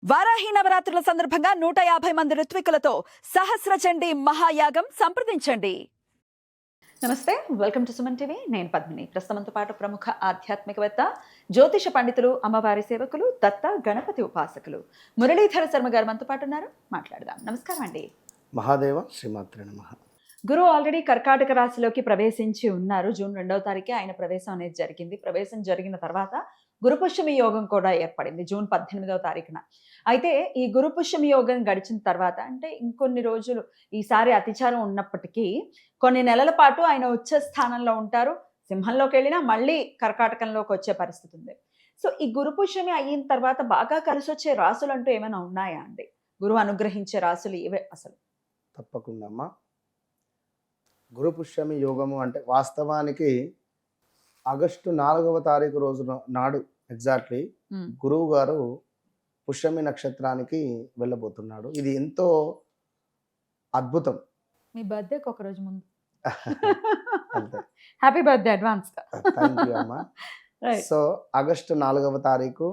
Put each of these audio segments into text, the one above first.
వారాహి నవరాత్రుల సందర్భంగా 150 మంది ఋత్వికులతో సహస్ర చండీ మహాయాగం సంప్రదించండి. నమస్తే, వెల్కమ్ టు సుమన్ టీవీ. నేను పద్మిని. ప్రస్తుతంతో పాటు ప్రముఖ ఆధ్యాత్మికవేత్త, జ్యోతిష పండితులు, అమ్మవారి సేవకులు, దత్త గణపతి ఉపాసకులు మురళీధర శర్మ గారు మనతో పాటు ఉన్నారు. మాట్లాడదాం. నమస్కారం అండి. మహాదేవ శ్రీమాత్రే నమః. గురువు ఆల్రెడీ కర్కాటక రాశిలోకి ప్రవేశించి ఉన్నారు. జూన్ 2వ తారీఖే ఆయన ప్రవేశం అనేది జరిగింది. ప్రవేశం జరిగిన తర్వాత గురుపుష్యమి యోగం కూడా ఏర్పడింది జూన్ 18వ తారీఖున. అయితే ఈ గురుపుష్యమి యోగం గడిచిన తర్వాత, అంటే ఇంకొన్ని రోజులు ఈసారి అతిచారం ఉన్నప్పటికీ కొన్ని నెలల పాటు ఆయన వచ్చే స్థానంలో ఉంటారు. సింహంలోకి వెళ్ళినా మళ్ళీ కర్కాటకంలోకి వచ్చే పరిస్థితి ఉంది. సో ఈ గురుపుష్యమి అయిన తర్వాత బాగా కలిసి వచ్చే రాసులు అంటూ ఏమైనా ఉన్నాయా అండి? గురువు అనుగ్రహించే రాసులు ఇవే అసలు? తప్పకుండా అమ్మా. గురు పుష్యమి యోగము అంటే వాస్తవానికి ఆగస్టు 4వ తారీఖు రోజు నాడు ఎగ్జాక్ట్లీ గురువు గారు పుష్యమి నక్షత్రానికి వెళ్ళబోతున్నాడు. ఇది ఎంతో అద్భుతం. మీ బర్త్డేకి ఒక రోజు ముందు. అంతే. Happy birthday advance. Thank you అమ్మా. సో ఆగస్టు 4వ తారీఖు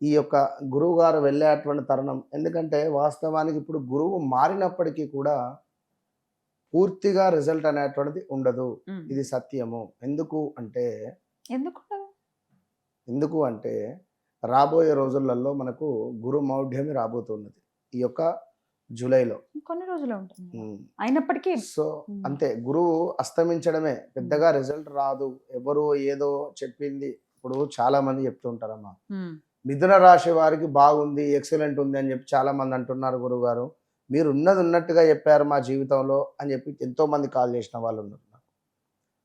ఈ యొక్క గురువు గారు వెళ్ళేటువంటి తరుణం. ఎందుకంటే వాస్తవానికి ఇప్పుడు గురువు మారినప్పటికీ కూడా పూర్తిగా రిజల్ట్ అనేటువంటిది ఉండదు. ఇది సత్యము. ఎందుకు అంటే రాబోయే రోజులలో మనకు గురు మౌఢ్యమి రాబోతున్నది ఈ యొక్క జూలైలో. కొన్ని రోజులు ఉంటుంది అయినప్పటికీ. సో అంతే, గురువు అస్తమించడమే, పెద్దగా రిజల్ట్ రాదు. ఎవరు ఏదో చెప్పింది. ఇప్పుడు చాలా మంది చెప్తుంటారమ్మా, మిథున రాశి వారికి బాగుంది, ఎక్సలెంట్ ఉంది అని చెప్పి చాలా మంది అంటున్నారు. గురువు గారు మీరు ఉన్నది ఉన్నట్టుగా చెప్పారు మా జీవితంలో అని చెప్పి ఎంతో మంది కాల్ చేసిన వాళ్ళు ఉన్నారు.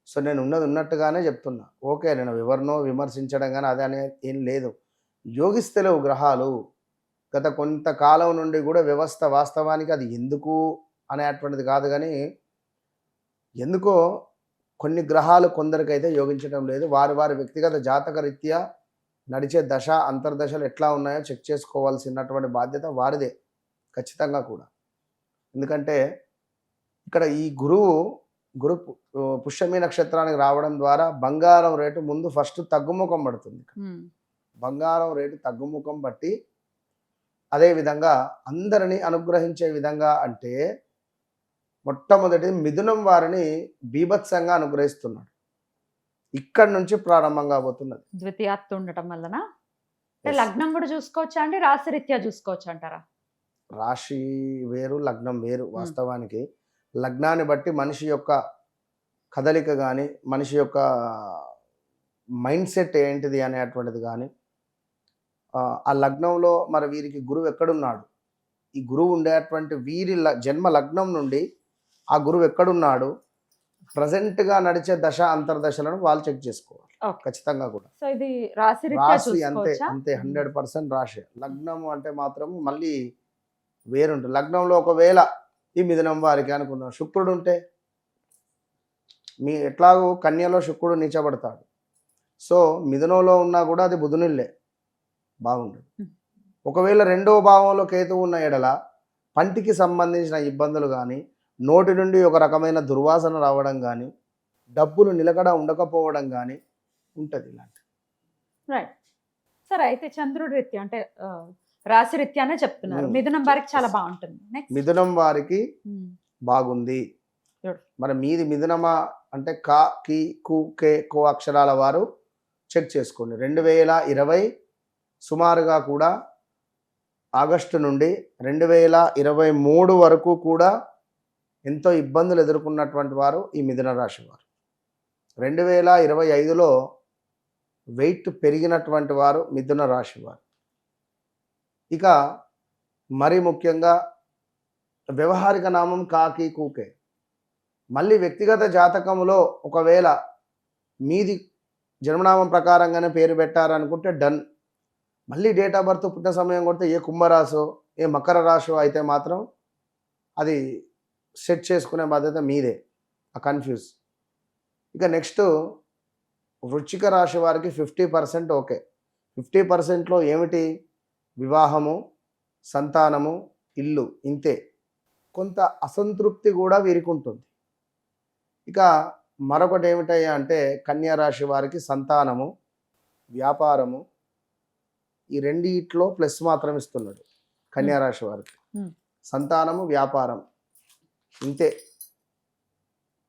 సో నేను ఉన్నది ఉన్నట్టుగానే చెప్తున్నా. ఓకే, నేను ఎవరినో విమర్శించడం కానీ అదే అనే ఏం లేదు. యోగిస్తలేవు గ్రహాలు. గత కొంతకాలం నుండి కూడా వ్యవస్థ వాస్తవానికి అది ఎందుకు అనేటువంటిది కాదు, కానీ ఎందుకో కొన్ని గ్రహాలు కొందరికైతే యోగించడం లేదు. వారి వారి వ్యక్తిగత జాతక రీత్యా నడిచే దశ అంతర్దశలు ఎట్లా ఉన్నాయో చెక్ చేసుకోవాల్సినటువంటి బాధ్యత వారిదే ఖచ్చితంగా కూడా. ఎందుకంటే ఇక్కడ ఈ గురు పుష్యమి నక్షత్రానికి రావడం ద్వారా బంగారం రేటు ముందు ఫస్ట్ తగ్గుముఖం పడుతుంది. బంగారం రేటు తగ్గుముఖం బట్టి అదేవిధంగా అందరినీ అనుగ్రహించే విధంగా, అంటే మొట్టమొదటి మిథునం వారిని బీభత్సంగా అనుగ్రహిస్తున్నాడు. ఇక్కడ నుంచి ప్రారంభం కాబోతున్నది. ద్వితీయాత్తు ఉండటం వలన లగ్నం కూడా చూసుకోవచ్చా అండి? రాశి రీత్యా చూసుకోవచ్చు అంటారా? రాశి వేరు, లగ్నం వేరు. వాస్తవానికి లగ్నాన్ని బట్టి మనిషి యొక్క కదలిక కానీ, మనిషి యొక్క మైండ్ సెట్ ఏంటిది అనేటువంటిది కానీ, ఆ లగ్నంలో మరి వీరికి గురువు ఎక్కడున్నాడు, ఈ గురువు ఉండేటువంటి వీరి జన్మ లగ్నం నుండి ఆ గురువు ఎక్కడున్నాడు, ప్రజెంట్గా నడిచే దశ అంతర్దశలను వాళ్ళు చెక్ చేసుకోవాలి ఖచ్చితంగా కూడా. సో ఇది రాశి అంతే అంతే 100% రాశి. లగ్నం అంటే మాత్రం మళ్ళీ వేరుంటుంది. లగ్నంలో ఒకవేళ ఈ మిథునం వారికి అనుకున్నాం శుక్రుడు ఉంటే, మీ ఎట్లాగో కన్యలో శుక్రుడు నీచబడతాడు. సో మిథునంలో ఉన్నా కూడా అది బుధునిల్లే, బాగుండదు. ఒకవేళ 2వ భావంలో కేతువు ఉన్న ఎడల పంటికి సంబంధించిన ఇబ్బందులు కానీ, నోటి నుండి ఒక రకమైన దుర్వాసన రావడం కానీ, డబ్బులు నిలకడ ఉండకపోవడం కానీ ఉంటుంది ఇలాంటి. రైట్. సరే, అయితే చంద్రుడి రీత్యా అంటే రాశి రీత్యానే చెప్తున్నారు. మిథునం వారికి చాలా బాగుంటుంది. మిథునం వారికి బాగుంది. మరి మీది మిథునమా అంటే కా, కి, కు, కే, కో అక్షరాల వారు చెక్ చేసుకోండి. 2020 సుమారుగా కూడా ఆగస్టు నుండి 2023 వరకు కూడా ఎంతో ఇబ్బందులు ఎదుర్కొన్నటువంటి వారు ఈ మిథున రాశి వారు. 2025లో వెయిట్ పెరిగినటువంటి వారు మిథున రాశి వారు. ఇక మరి ముఖ్యంగా వ్యవహారిక నామం కాకి, కూకే. మళ్ళీ వ్యక్తిగత జాతకంలో ఒకవేళ మీది జన్మనామం ప్రకారంగానే పేరు పెట్టారనుకుంటే డన్. మళ్ళీ డేట్ ఆఫ్ బర్త్ పుట్టిన సమయం కొడితే ఏ కుంభరాశో ఏ మకర రాశో అయితే మాత్రం అది సెట్ చేసుకునే బాధ్యత మీదే. ఆ కన్ఫ్యూజ్. ఇక నెక్స్ట్ వృశ్చిక రాశి వారికి 50% ఓకే. 50%లో ఏమిటి? వివాహము, సంతానము, ఇల్లు, ఇంతే. కొంత అసంతృప్తి కూడా వీరికి ఉంటుంది. ఇక మరొకటి ఏమిటయ్యా అంటే కన్యా రాశి వారికి సంతానము, వ్యాపారము, ఈ రెండిట్లో ప్లస్ మాత్రం ఇస్తున్నాడు కన్యా రాశి వారికి. Hmm. సంతానము, వ్యాపారం ఇంతే.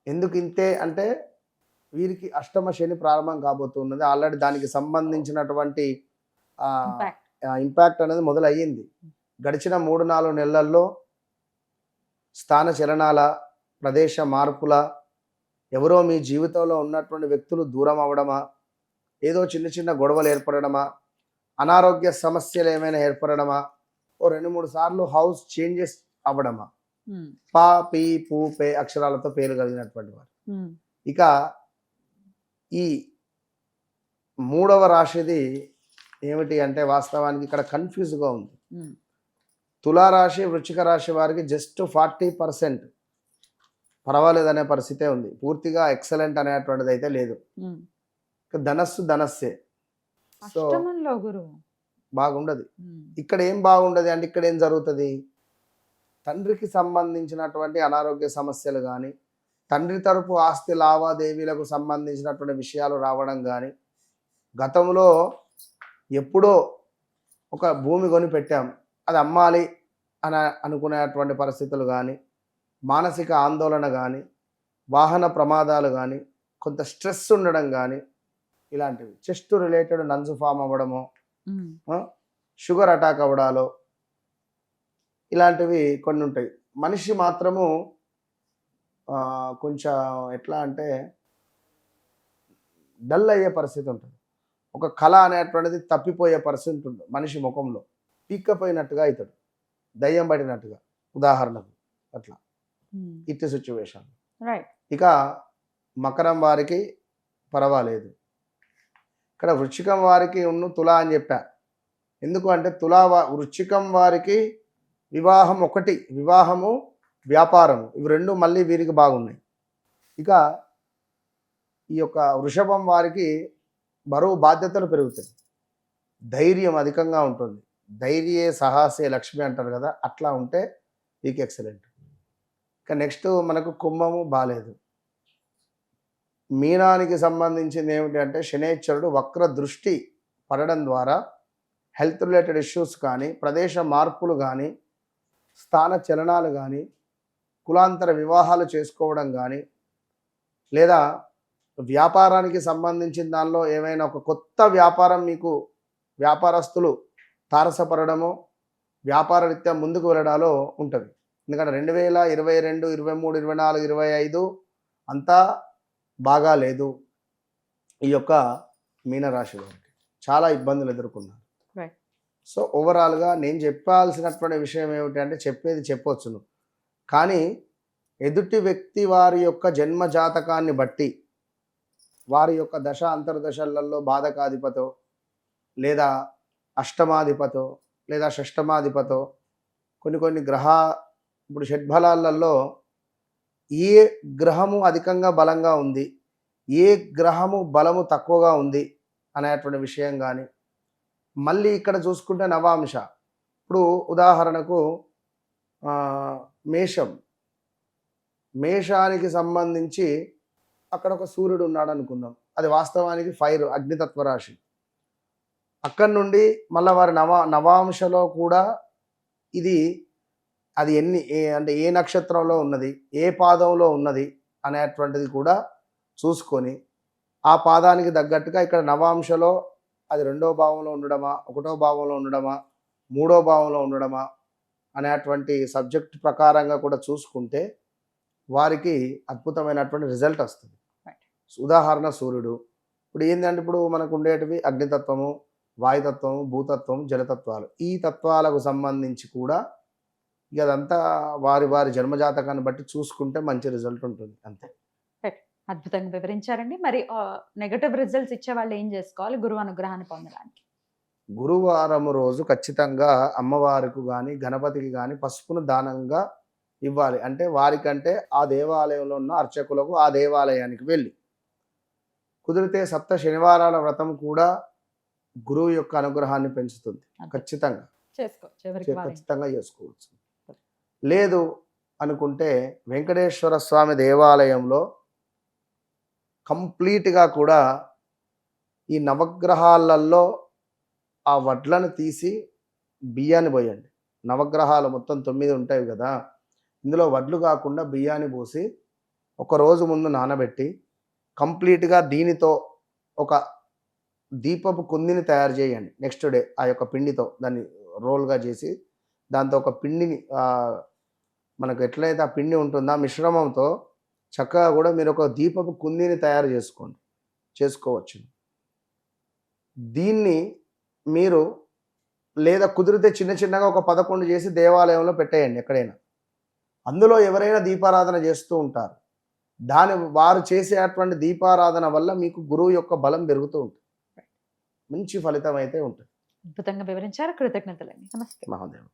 ఎందుకు ఇంతే అంటే వీరికి అష్టమ శని ప్రారంభం కాబోతున్నది. ఆల్రెడీ దానికి సంబంధించినటువంటి Impact. ఇంపాక్ట్ అనేది మొదలయ్యింది. గడిచిన 3-4 నెలల్లో స్థాన చలనాల, ప్రదేశ మార్పుల, ఎవరో మీ జీవితంలో ఉన్నటువంటి వ్యక్తులు దూరం అవ్వడమా, ఏదో చిన్న చిన్న గొడవలు ఏర్పడడమా, అనారోగ్య సమస్యలు ఏమైనా ఏర్పడడమా, ఓ 2-3 సార్లు హౌస్ చేంజెస్ అవ్వడమా, Hmm. పా, పీ, పూ, పే అక్షరాలతో పేరు కలిగినటువంటి వారు. Hmm. ఇక ఈ 3వ రాశిది ఏమిటి అంటే వాస్తవానికి ఇక్కడ కన్ఫ్యూజ్గా ఉంది. Hmm. తులారాశి, వృశ్చిక రాశి వారికి జస్ట్ 40% పర్వాలేదనే పరిస్థితే ఉంది. పూర్తిగా ఎక్సలెంట్ అనేటువంటిది అయితే లేదు. Hmm. ఇక ధనస్సే. సో అష్టమంలో గురువు. బాగుండదు. Hmm. ఇక్కడ ఏం బాగుండదు అంటే ఇక్కడ ఏం జరుగుతుంది, తండ్రికి సంబంధించినటువంటి అనారోగ్య సమస్యలు కానీ, తండ్రి తరపు ఆస్తి లావాదేవీలకు సంబంధించినటువంటి విషయాలు రావడం కానీ, గతంలో ఎప్పుడో ఒక భూమి కొని పెట్టాం అది అమ్మాలి అని అనుకునేటువంటి పరిస్థితులు కానీ, మానసిక ఆందోళన కానీ, వాహన ప్రమాదాలు కానీ, కొంత స్ట్రెస్ ఉండడం కానీ, ఇలాంటివి చెస్ట్ రిలేటెడ్ నంజు ఫామ్ అవ్వడము, Hmm. షుగర్ అటాక్ అవ్వడాలు, ఇలాంటివి కొన్ని ఉంటాయి. మనిషి మాత్రము కొంచెం ఎట్లా అంటే డల్ అయ్యే పరిస్థితి ఉంటుంది. ఒక కళ అనేటువంటిది తప్పిపోయే పరిస్థితి ఉంటుంది. మనిషి ముఖంలో పీక్కపోయినట్టుగా అవుతాడు, దయ్యం పడినట్టుగా ఉదాహరణకు అట్లా. Hmm. ఇట్టి సిచ్యువేషన్. Right. ఇక మకరం వారికి పర్వాలేదు. ఇక్కడ వృశ్చికం వారికి తులా అని చెప్పా. ఎందుకు అంటే వృశ్చికం వారికి వివాహం ఒకటి, వివాహము, వ్యాపారము ఇవి రెండు మళ్ళీ వీరికి బాగున్నాయి. ఇక ఈ యొక్క వృషభం వారికి బరువు బాధ్యతలు పెరుగుతాయి, ధైర్యం అధికంగా ఉంటుంది. ధైర్యే సాహసే లక్ష్మి అంటారు కదా, అట్లా ఉంటే వీక్ ఎక్సలెంట్. ఇక నెక్స్ట్ మనకు కుంభము బాలేదు. మీనానికి సంబంధించింది ఏమిటి అంటే శనేశ్వరుడు వక్ర దృష్టి పడడం ద్వారా హెల్త్ రిలేటెడ్ ఇష్యూస్ కానీ, ప్రదేశ మార్పులు కానీ, స్థాన చలనాలు కానీ, కులాంతర వివాహాలు చేసుకోవడం కానీ, లేదా వ్యాపారానికి సంబంధించిన దానిలో ఏమైనా ఒక కొత్త వ్యాపారం మీకు వ్యాపారస్తులు తారసపడడము, వ్యాపార రీత్యా ముందుకు వెళ్ళడాలో ఉంటుంది. ఎందుకంటే 2022, 23, 24, 25 అంతా బాగా లేదు. ఈ యొక్క మీనరాశి వారికి చాలా ఇబ్బందులు ఎదుర్కొన్నారు. Right. సో ఓవరాల్గా నేను చెప్పాల్సినటువంటి విషయం ఏమిటి అంటే చెప్పేది చెప్పొచ్చును, కానీ ఎదుటి వ్యక్తి వారి యొక్క జన్మ జాతకాన్ని బట్టి, వారి యొక్క దశ అంతర్దశలలో బాధకాధిపతో, లేదా అష్టమాధిపతో, లేదా షష్టమాధిపతో, కొన్ని ఇప్పుడు షడ్బలాలలో ఏ గ్రహము అధికంగా బలంగా ఉంది, ఏ గ్రహము బలము తక్కువగా ఉంది అనేటువంటి విషయం కానీ, మళ్ళీ ఇక్కడ చూసుకుంటే నవాంశ. ఇప్పుడు ఉదాహరణకు మేషానికి సంబంధించి అక్కడ ఒక సూర్యుడు ఉన్నాడు అనుకుందాం, అది వాస్తవానికి ఫైర్, అగ్నితత్వ రాశి. అక్కడి నుండి మళ్ళీ వారి నవాంశలో కూడా అది అంటే ఏ నక్షత్రంలో ఉన్నది, ఏ పాదంలో ఉన్నది అనేటువంటిది కూడా చూసుకొని ఆ పాదానికి తగ్గట్టుగా ఇక్కడ నవాంశలో అది 2వ భావంలో ఉండడమా, 1వ భావంలో ఉండడమా, 3వ భావంలో ఉండడమా అనేటువంటి సబ్జెక్ట్ ప్రకారంగా కూడా చూసుకుంటే వారికి అద్భుతమైనటువంటి రిజల్ట్ వస్తుంది. ఉదాహరణ సూర్యుడు. ఇప్పుడు ఏంటంటే ఇప్పుడు మనకు ఉండేటివి అగ్నితత్వము, వాయుతత్వము, భూతత్వము, జలతత్వాలు. ఈ తత్వాలకు సంబంధించి కూడా ఇక అదంతా వారి జన్మజాతకాన్ని బట్టి చూసుకుంటే మంచి రిజల్ట్ ఉంటుంది అంతే. అద్భుతంగా వివరించారండి. మరి నెగటివ్ రిజల్ట్స్ ఇచ్చే వాళ్ళు ఏం చేసుకోవాలి గురువు అనుగ్రహాన్ని పొందడానికి? గురువారం రోజు ఖచ్చితంగా అమ్మవారికి కానీ, గణపతికి కానీ పసుపును దానంగా ఇవ్వాలి. అంటే వారికంటే ఆ దేవాలయంలో ఉన్న అర్చకులకు ఆ దేవాలయానికి వెళ్ళి, కుదిరితే 7 శనివారాల వ్రతం కూడా గురువు యొక్క అనుగ్రహాన్ని పెంచుతుంది. ఖచ్చితంగా ఖచ్చితంగా చేసుకోవచ్చు. లేదు అనుకుంటే వెంకటేశ్వర స్వామి దేవాలయంలో కంప్లీట్గా కూడా ఈ నవగ్రహాలలో ఆ వడ్లను తీసి బియ్యాన్ని పోయండి. నవగ్రహాలు మొత్తం 9 ఉంటాయి కదా, ఇందులో వడ్లు కాకుండా బియ్యాన్ని పోసి ఒక రోజు ముందు నానబెట్టి కంప్లీట్గా దీనితో ఒక దీపపు కుందిని తయారు చేయండి. నెక్స్ట్ డే ఆ యొక్క పిండితో దాన్ని రోల్గా చేసి దాంతో ఒక పిండిని మనకు ఎట్లయితే ఆ పిండి ఉంటుందో ఆ మిశ్రమంతో చక్కగా కూడా మీరు ఒక దీపపు కుందిని తయారు చేసుకోవచ్చు. దీన్ని మీరు లేదా కుదిరితే చిన్న చిన్నగా ఒక 11 చేసి దేవాలయంలో పెట్టేయండి ఎక్కడైనా. అందులో ఎవరైనా దీపారాధన చేస్తూ ఉంటారు. వారు చేసేటువంటి దీపారాధన వల్ల మీకు గురువు యొక్క బలం పెరుగుతూ ఉంటుంది. మంచి ఫలితం అయితే ఉంటుంది. అద్భుతంగా వివరించారు. కృతజ్ఞతలండి. నమస్తే. మహోదయం.